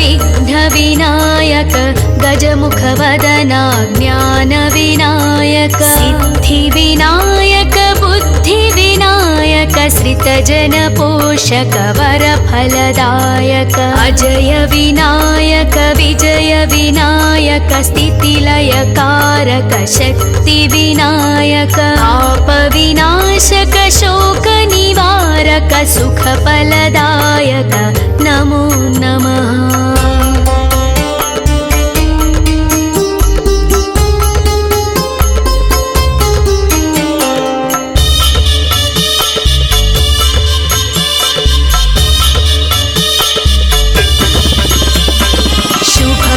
विघ्नविनायक गजमुखवदना ज्ञानविनायक सिद्धिविनायक बुद्धिविनायक श्रितजनपोषक वरफलदायक अजय विनायक विजय विनायक स्थितिलयकारक शक्तिविनायक आपविनाशक शोकनिवारक सुखफलदायक नमो नमः।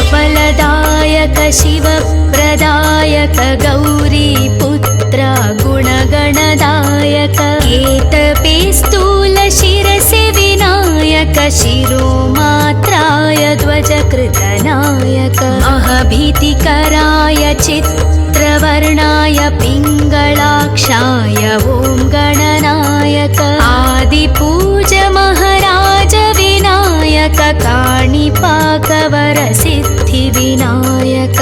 शुभफलदायक शिवप्रदायक गौरीपुत्र गुणगणदायक केतपे स्थूलशिरसि विनायक शिरोमात्राय ध्वजकृतनायक महभीतिकराय चित्रवर्णाय पिङ्गलाक्षाय ॐ गणनायक आदिपूज महाराज विनायक काणिपाकवर सिद्धिविनायक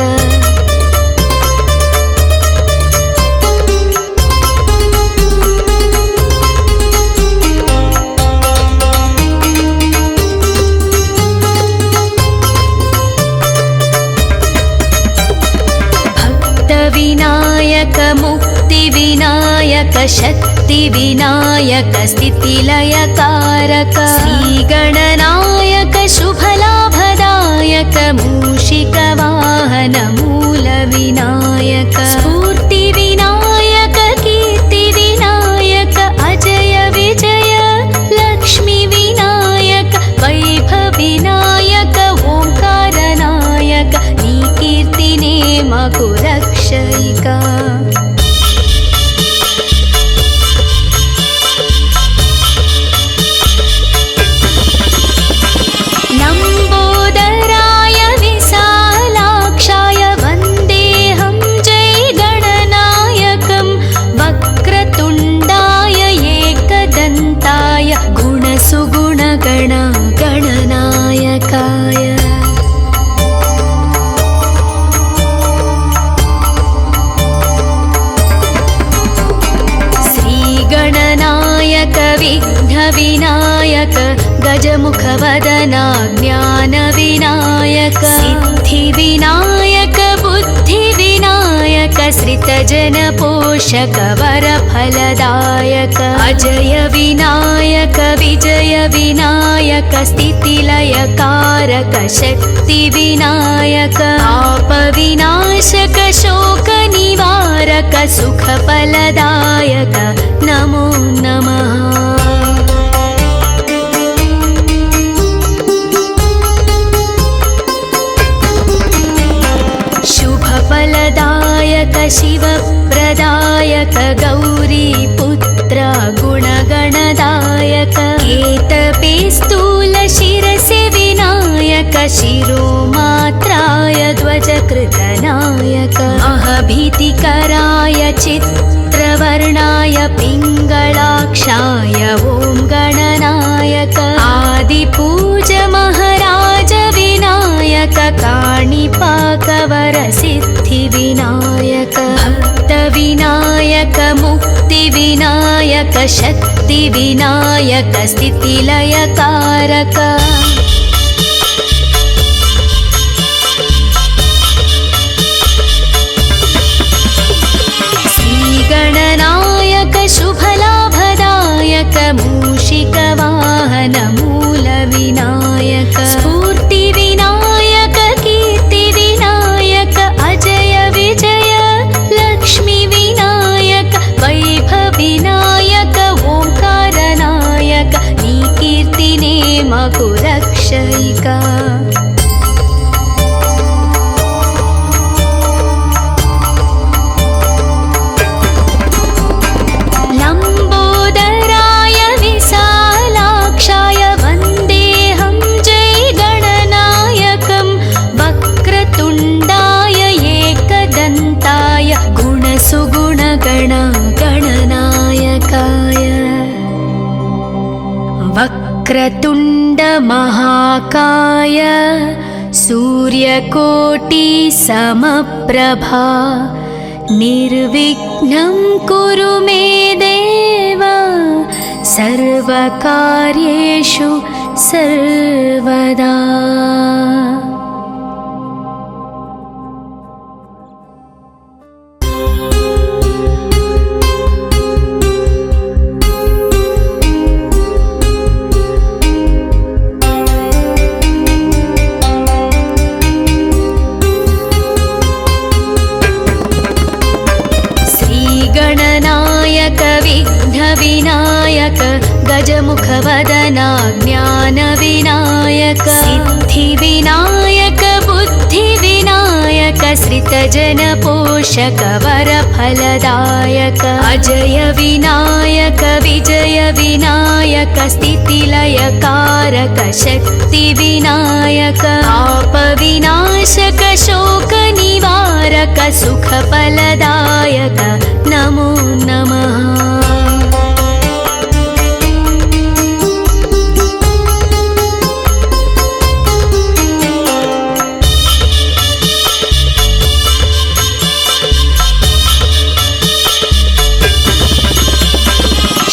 विनायक मुक्तिविनायक शक्तिविनायक स्थितिलयकारक श्रीगणनायक शुभलाभदायक मूषिकवाहन मूलविनायक स्फूर्तिविनायक कीर्तिविनायक अजय विजय लक्ष्मीविनायक वैभवविनायक ओंकारनायक नी कीर्तिने मकुरक्षयिका लम्बोदराय विशालाक्षाय वन्देऽहं जयगणनायकं वक्रतुण्डाय एकदन्ताय गुणसुगुणगण गणनायकाय विघ्नविनायक गजमुखवदना ज्ञानविनायक सिद्धिविनायक बुद्धिविनायक श्रितजनपोषक वरफलदायक अजय विनायक विजय विनायक स्थितिलयकारक शक्तिविनायक आपविनाशक शोकनिवारक सुखफलदायक नमो नमः। शुभफलदायक शिवप्रदायक गौरीपुत्र गुणगणदायक केतपे स्थूलशिरसि विनायक शिरोमात्राय ध्वजकृतनायक महभीतिकराय चित्रवर्णाय पिङ्गलाक्षाय ॐ गणनायक आदिपूज महाराज विनायक काणिपाकवर सिद्धिविनायक भक्तविनायक मुक्तिविनायक शक्तिविनायक स्थितिलयकारक श्रीगणनायक शुभलाभदायक मूषिकवाहन मूलविनायक स्फूर्तिविनायक कीर्तिविनायक अजय विजय लक्ष्मीविनायक वैभवविनायक ओंकारनायक नी कीर्तिने मकुरक्षयिका लम्बोदराय विशालाक्षाय वन्देऽहं जयगणनायकं वक्रतुण्डाय एकदन्ताय गुणसुगुणगण गणनायकाय वक्रतुण्ड महाकाय सूर्यकोटि समप्रभा निर्विघ्नं कुरु मे देव सर्वकार्येषु सर्वदा। विघ्नविनायक गजमुखवदना ज्ञानविनायक सिद्धिविनायक बुद्धिविनायक श्रितजनपोषक वरफलदायक अजय विनायक विजय विनायक स्थितिलयकारक शक्तिविनायक पापविनाशक शोकनिवारक सुखफलदायक नमो नमः।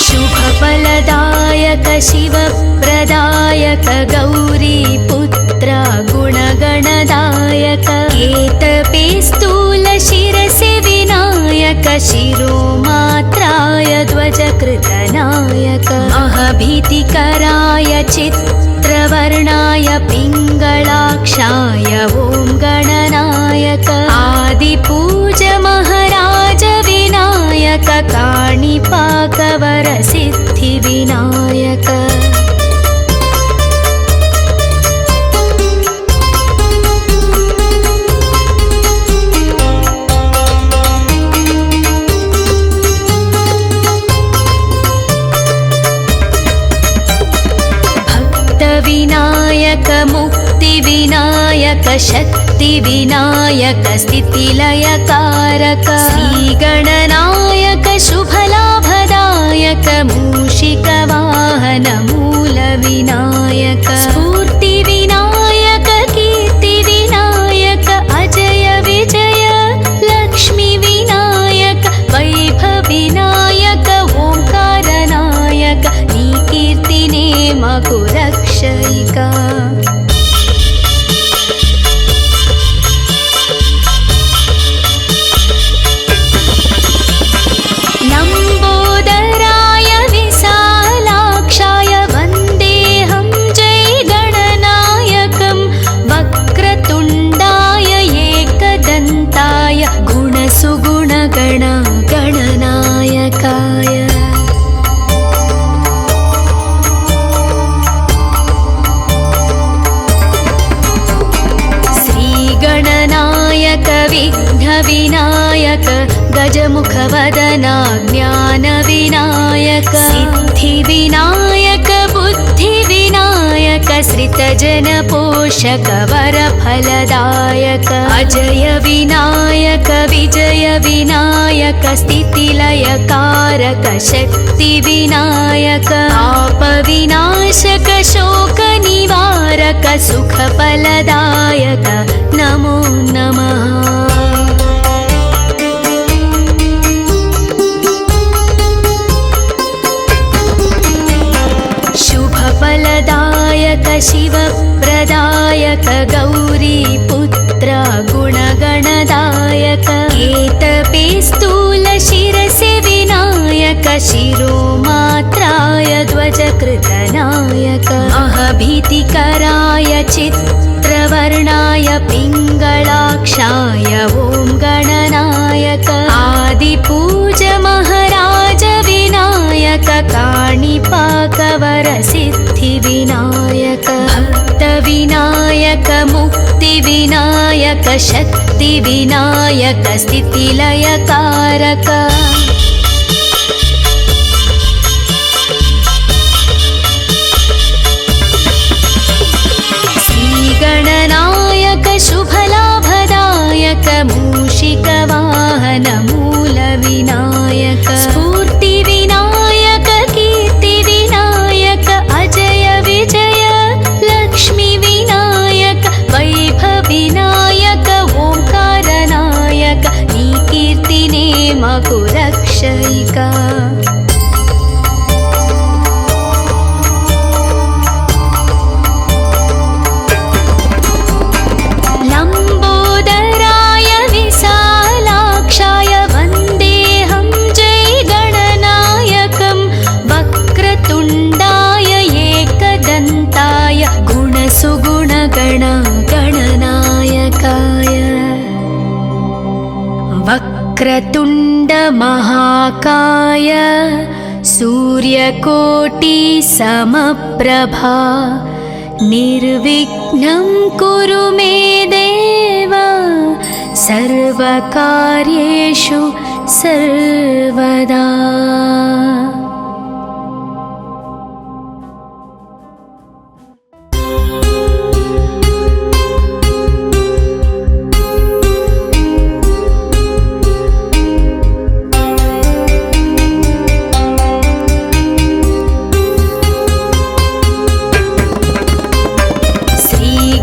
शुभफलदायक शिवप्रदायक गौरीपुत्र गुणगणदायक केतपे स्थूलशिरसि विनायक शिरोमात्राय ध्वजकृतनायक महभीतिकराय चित्रवर्णाय पिङ्गलाक्षाय ॐ गणनायक आदिपूज महाराज विनायक काणिपाकवर सिद्धिविनायक विनायक मुक्तिविनायक शक्तिविनायक स्थितिलयकारक श्रीगणनायक शुभलाभदायक मूषिकवाहन मूलविनायक स्फूर्तिविनायक कीर्तिविनायक अजय विजय लक्ष्मीविनायक वैभविनायक ओंकारनायक नी कीर्तिने मकुरक्षयिका लम्बोदराय विशालाक्षाय वन्देऽहं जयगणनायकं वक्रतुण्डाय एकदन्ताय गुणसुगुणगण गणनायकाय विघ्नविनायक गजमुखवदना ज्ञानविनायक सिद्धिविनायक बुद्धिविनायक श्रितजनपोषक वरफलदायक अजय विनायक विजय विनायक स्थितिलयकारक शक्तिविनायक पापविनाशक शोकनिवारक सुखफलदायक नमो नमः। शुभफलदायक शिवप्रदायक गौरीपुत्र गुणगणदायक केतपे स्थूलशिरसि विनायक शिरोमात्राय ध्वजकृतनायक महभीतिकराय चित्रवर्णाय पिङ्गलाक्षाय ॐ गणनायक आदिपूज महाराज विनायक काणिपाकवर सिद्धिविनायक भक्तविनायक मुक्तिविनायक शक्तिविनायक स्थितिलयकारक श्रीगणनायक शुभलाभदायक मूषिकवाहन मूलविनायक स्फूर्तिविनायक कीर्तिविनायक अजय वक्रतुण्डमहाकाय सूर्यकोटि समप्रभा निर्विघ्नं कुरु मे देव सर्वकार्येषु सर्वदा।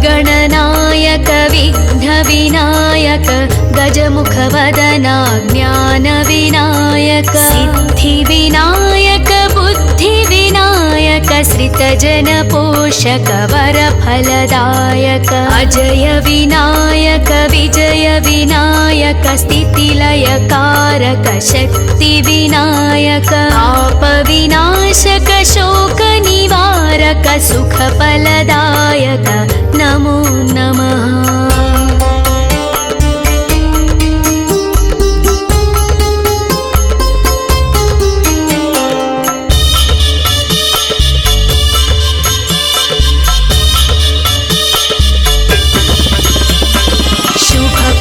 गणनायक विघ्नविनायक गजमुखवदना ज्ञानविनायक सिद्धिविनायक बुद्धिविनायक श्रितजनपोषक वरफलदायक अजय विनायक विजय विनायक स्थितिलयकारक शक्तिविनायक पापविनाशक शोकनिवारक सुखफलदायक नमो नमः।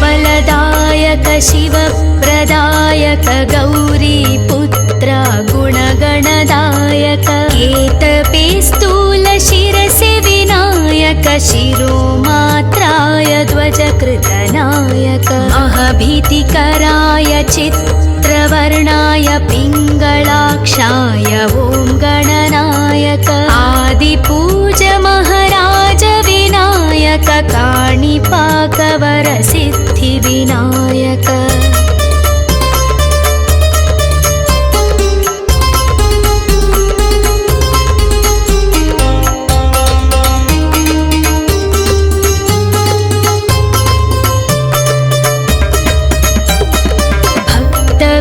शुभफलदायक शिवप्रदायक गौरीपुत्र गुणगणदायक केतपेस्तूल शिरसे विनायक शिरोमात्राय ध्वजकृतनायक महभीतिकराय चित्रवर्णाय पिङ्गलाक्षाय ॐ गणनायक आदिपूज महाराज विनायक काणिपाकवर सिद्धिविनायक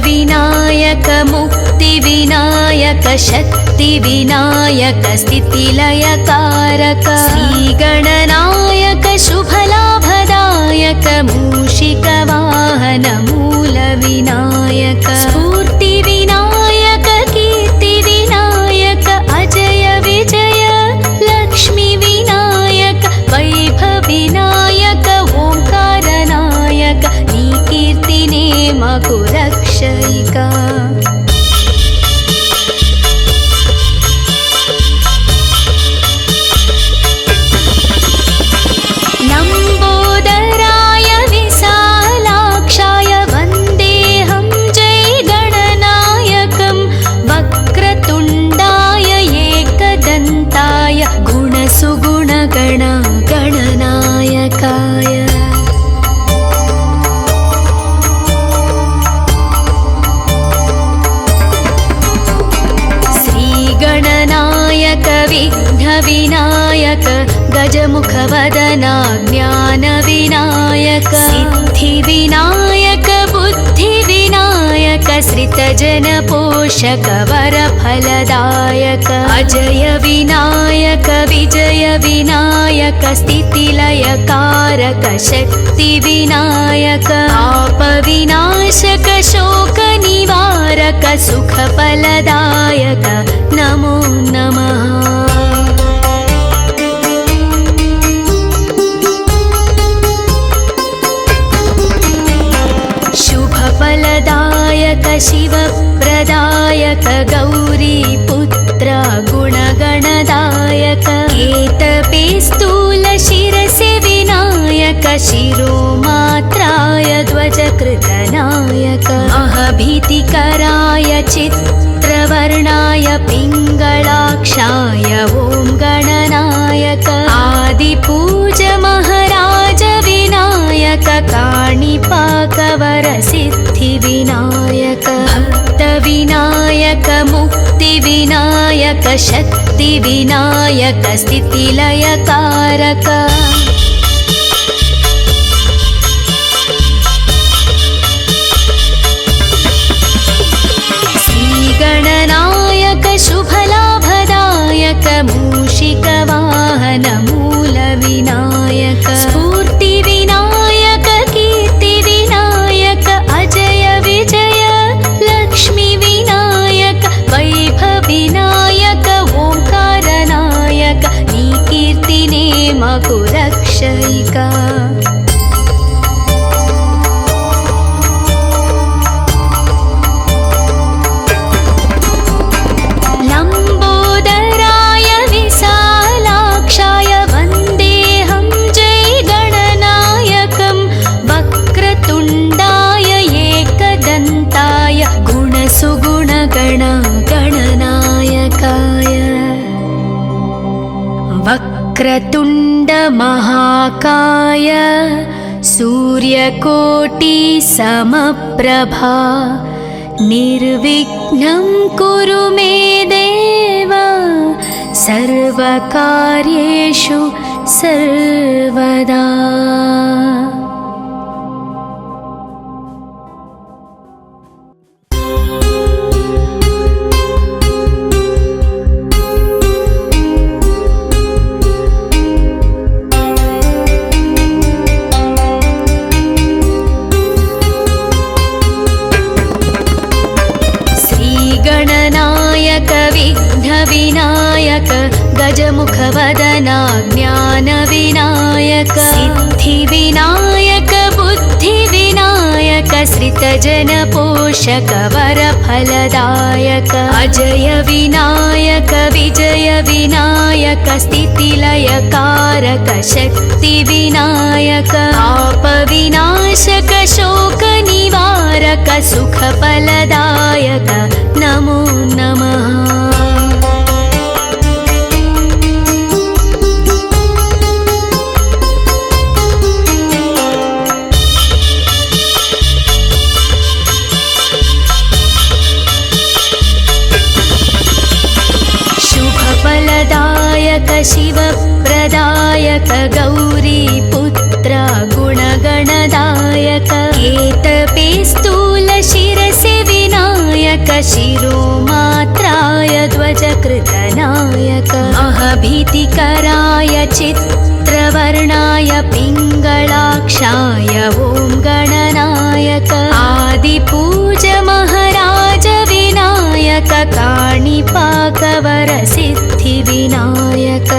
विनायक मुक्तिविनायक शक्तिविनायक स्थितिलयकारक श्रीगणनायक शुभलाभदायक मूषिकवाहन मूलविनायक स्फूर्तिविनायक कीर्तिविनायक अजय विजय लक्ष्मीविनायक वैभविनायक ओंकारनायक नी कीर्तिने मकु रक्षयिका लम्बोदराय विशालाक्षाय वन्देऽहं जय गणनायकं वक्रतुण्डाय एकदन्ताय गुणसुगुणगण गणनायकाय गणनायक विघ्नविनायक गजमुखवदना ज्ञानविनायक सिद्धिविनायक बुद्धिविनायक श्रितजनपोषक वरफलदायक अजय विनायक विजय विनायक स्थितिलयकारक शक्तिविनायक पापविनाशक शोकनिवारक सुखफलदायक नमो नमः। शुभफलदायक शिवप्रदायक गौरीपुत्र गुणगणदायक केतपेस्तूल शिरसे विनायक शिरोमात्राय ध्वजकृतनायक महभीतिकराय चित्रवर्णाय पिङ्गलाक्षाय ॐ गणनायक आदिपूज महाराज विनायक काणिपाकवर सिद्धिविनायक भक्तविनायक मुक्तिविनायक शक्तिविनायक स्थितिलयकारक श्रीगणनायक शुभलाभदायक मूषिकवाहन मूलविनायक स्फूर्तिविनायक कीर्तिविनायक अजय विजय लक्ष्मी कुरक्षयिका लम्बोदराय विशालाक्षाय वन्देऽहं जयगणनायकं वक्रतुण्डाय एकदन्ताय गुणसुगुणगणगणनायकाय वक्रतुण्डमहाकाय सूर्यकोटिसमप्रभा निर्विघ्नं कुरु मे देव सर्वकार्येषु सर्वदा। विघ्नविनायक गजमुखवदना ज्ञानविनायक सिद्धिविनायक बुद्धिविनायक श्रितजनपोषक वरफलदायक अजय विनायक विजय विनायक स्थितिलयकारक शक्तिविनायक पापविनाशक शोकनिवारक सुखफलदायक नमो नमः। शुभफलदायक शिवप्रदायक गौरीपुत्र गुणगणदायक केतपे स्थूलशिरसि विनायक शिरोमात्राय ध्वजकृतनायक महभीतिकराय चित्रवर्णाय पिङ्गलाक्षाय ॐ गणनायक आदिपूज महाराज विनायक काणिपाकवर सिद्धिविनायक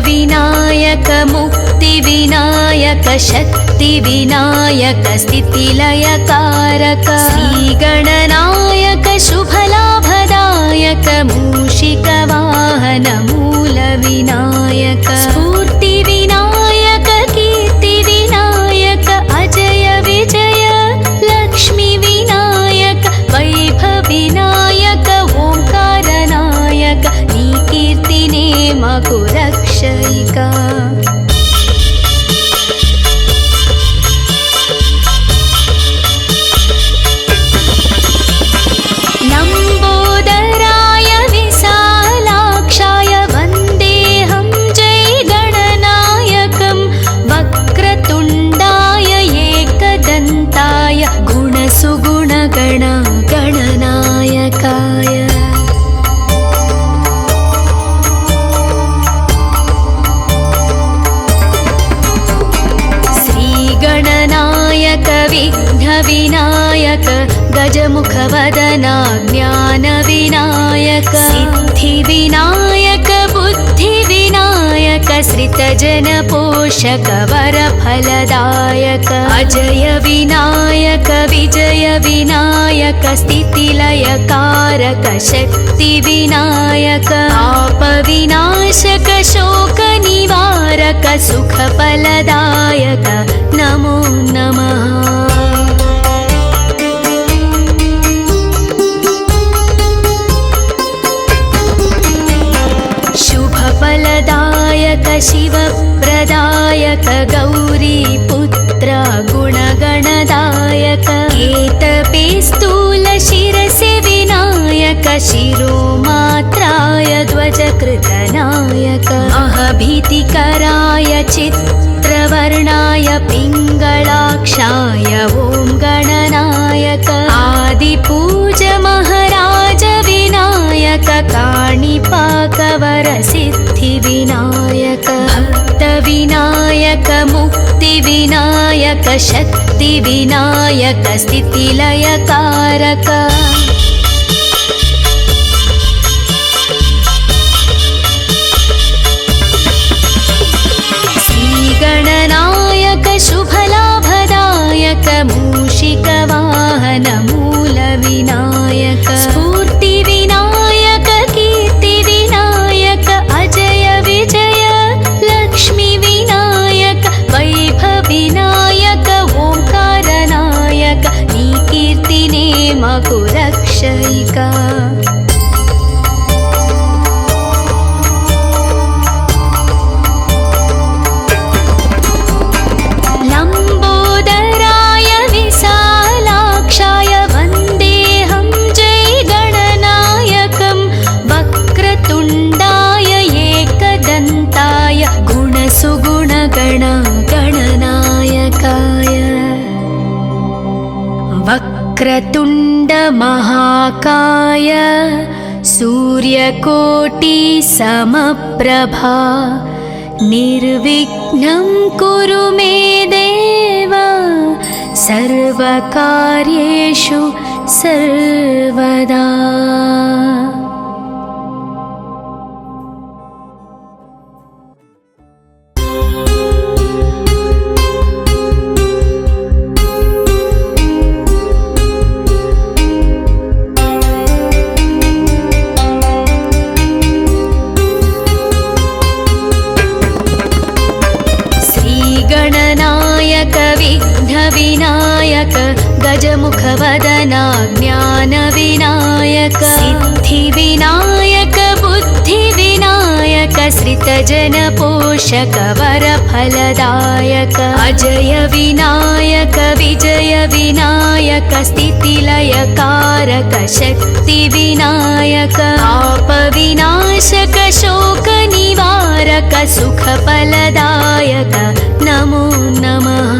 विनायक मुक्तिविनायक शक्तिविनायक स्थितिलयकारक श्रीगणनायक शुभलाभदायक मूषिकवाहन मूलविनायक स्फूर्तिविनायक कीर्तिविनायक अजय विजय लक्ष्मीविनायक वैभवविनायक ओंकारनायक कीर्तिनेम कुरक्षयिका लम्बोदराय विशालाक्षाय वन्देऽहं जयगणनायकं वक्रतुण्डाय एकदन्ताय गुणसुगुणगणगणनायकाय विघ्नविनायक गजमुखवदना ज्ञानविनायक सिद्धिविनायक बुद्धिविनायक श्रितजनपोषक वरफलदायक अजय विनायक विजय विनायक स्थितिलयकारक शक्तिविनायक पापविनाशक शोकनिवारक सुखफलदायक नमो नमः। शुभफलदायक शिवप्रदायक गौरीपुत्र गुणगणदायक केतपे स्थूलशिरसि विनायक शिरोमात्राय ध्वजकृतनायक महभीतिकराय चित्रवर्णाय पिङ्गलाक्षाय ॐ गणनायक आदिपूज महाराज विनायक काणिपाकवरसिद्धिविनायक भक्तविनायक मुक्तिविनायक शक्तिविनायक स्थितिलयकारक श्रीगणनायक शुभलाभदायक मूषिकवाहन मूलविनायक स्फूर्तिविनायक कीर्तिविनायक अजय विजय लक्ष्मीविनायक वैभविनायक ओंकारनायक नी कीर्तिने मगु रक्षयिका वक्रतुण्ड महाकाय सूर्यकोटि समप्रभा निर्विघ्नं कुरु मे देव सर्वकार्येषु सर्वदा। विघ्नविनायक गजमुखवदना ज्ञानविनायक सिद्धिविनायक बुद्धिविनायक श्रितजनपोषक वरफलदायक अजय विनायक विजय विनायक स्थितिलयकारक शक्तिविनायक आपविनाशक शोकनिवारक सुखफलदायक नमो नमः।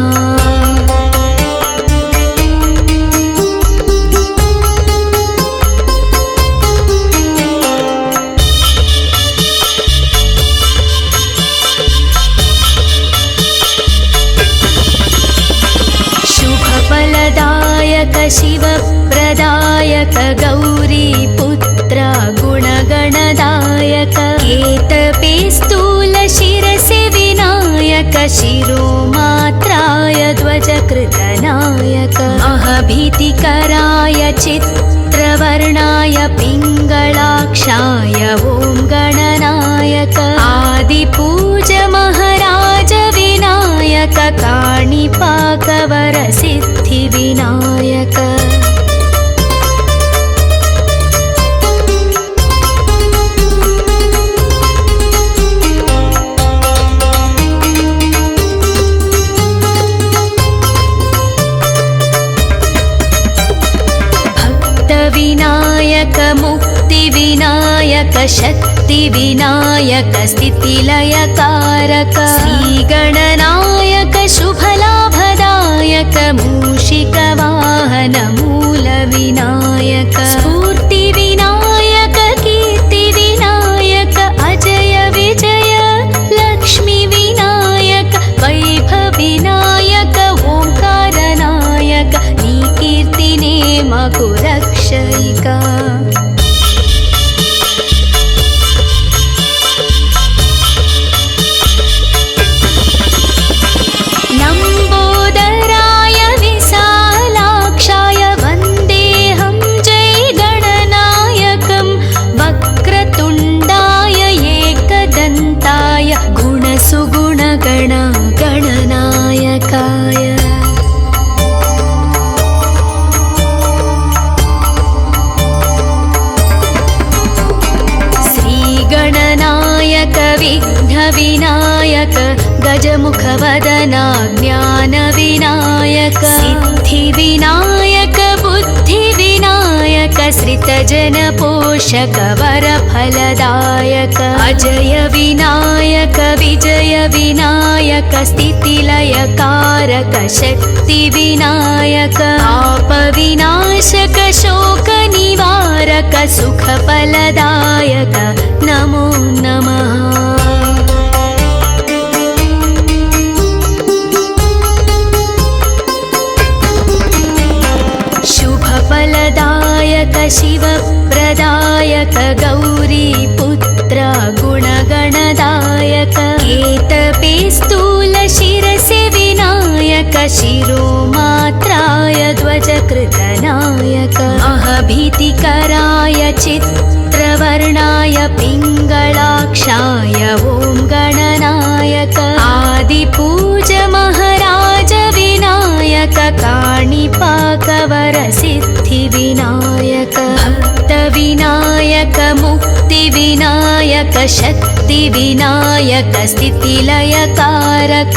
शुभफलदायक शिवप्रदायक गौरीपुत्र गुणगणदायक केतपे शिरसि विनायक शिरोमात्राय ध्वजकृतनायक महभीतिकराय चित्रवर्णाय पिङ्गलाक्षाय ॐ गणनायक आदिपूज महाराज विनायक काणिपाकवरसिद्धिविनायक विनायक मुक्तिविनायक शक्तिविनायक स्थितिलयकारक श्रीगणनायक शुभलाभदायक मूषिकवाहन मूलविनायक स्फूर्तिविनायक कीर्तिविनायक अजय विजय लक्ष्मीविनायक वैभविनायक ओंकारनायक नी कीर्तिने मगु रक्षयिका लम्बोदराय विशालाक्षाय वन्देऽहं जयगणनायकं वक्रतुण्डाय एकदन्ताय गुणसुगुणगण गणनायकाय विघ्नविनायक गजमुखवदना ज्ञानविनायक सिद्धिविनायक बुद्धिविनायक श्रितजनपोषक वरफलदायक अजय विनायक विजय विनायक स्थितिलयकारक शक्तिविनायक आपविनाशक शोकनिवारक कारक सुखफलदायक नमो नमः। शुभफलदायक शिवप्रदायक गौरीपुत्र गुणगणदायक केतपे स्थूल शिरसि विनायक शिरोमात्राय ध्वजकृतनायक अहभीतिकराय चित्रवर्णाय पिङ्गलाक्षाय ॐ गणनायक आदिपूज महाराज विनायक काणिपाकवरसिद्धिविनायक भक्तविनायक मुक्तिविनायक शक्तिविनायक स्थितिलयकारक